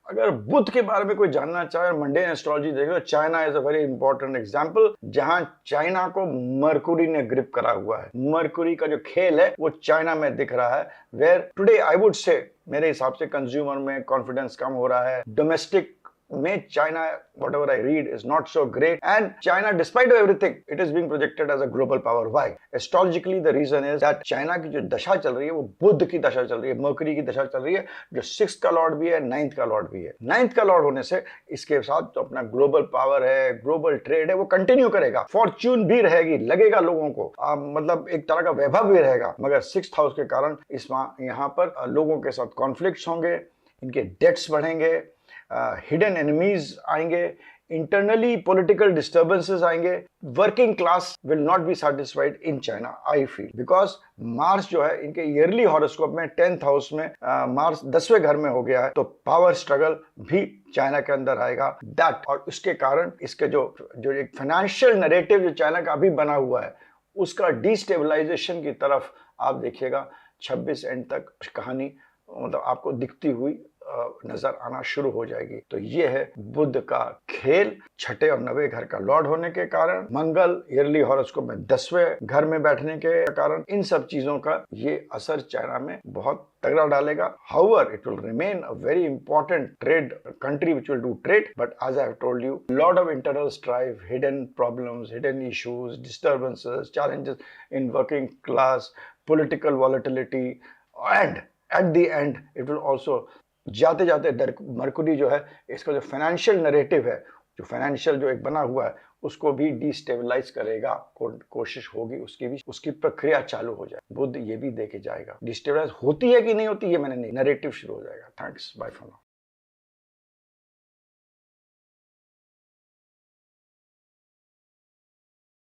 अगर बुध के बारे में कोई जानना चाहे, मंडेन एस्ट्रोलॉजी देखे तो China is a very important example, जहां चाइना को मरकुरी ने ग्रिप करा हुआ है। मरकुरी का जो खेल है वो चाइना में दिख रहा है, where today I would say मेरे हिसाब से कंज्यूमर में कॉन्फिडेंस कम हो रहा है, डोमेस्टिक में China, whatever I read, is not so great, and China, despite of everything, it is being projected as a global power. Why? Astrologically, the reason is that China की जो दशा चल रही है वो बुध की दशा चल रही है, मर्करी की दशा चल रही है, जो 6th का लॉर्ड भी है, 9th का लॉर्ड भी है। 9th का लॉर्ड होने से इसके साथ तो अपना ग्लोबल पावर है, ग्लोबल ट्रेड है, वो कंटिन्यू करेगा, फॉर्च्यून भी रहेगी, लगेगा लोगों को, मतलब एक तरह का वैभव भी रहेगा। मगर 6th हाउस के कारण इस यहाँ पर लोगों के साथ कॉन्फ्लिक्ट्स होंगे, इनके डेट्स बढ़ेंगे, हिडन एनिमीज आएंगे, इंटरनली पॉलिटिकल डिस्टर्बेंसेस आएंगे, working class will not be satisfied in China, I feel, because Mars जो है इनके ईयरली हॉरोस्कोप में 10th हाउस में मार्स 10वें घर में हो गया है, तो पावर स्ट्रगल भी चाइना के अंदर आएगा दैट, और उसके कारण इसके जो एक फाइनेंशियल नैरेटिव जो चाइना का अभी बना हुआ है उसका डिस्टेबलाइजेशन की तरफ आप देखिएगा 26 एंड तक कहानी मतलब आपको दिखती हुई नजर आना शुरू हो जाएगी। तो ये है बुध का खेल, 6ठे और 9वें घर का लॉर्ड होने के कारण, मंगल ईयरली हॉरोस्कोप में 10वें घर में बैठने के कारण, इन सब चीजों का ये असर चाइना में बहुत तगड़ा डालेगा। However, it will remain a very important trade country which will do trade, but as I have told you, lot of internal strife, hidden problems, hidden issues, disturbances, challenges in working class, political volatility, and at the end it will also जाते जाते Mercury जो है इसका जो financial narrative है, जो financial जो एक बना हुआ है उसको भी डिस्टेबलाइज करेगा, कोशिश होगी उसकी प्रक्रिया चालू हो जाए। बुध ये भी देखे जाएगा डिस्टेबलाइज होती है कि नहीं होती है, मैंने नहीं, नैरेटिव शुरू हो जाएगा। Thanks, bye for now.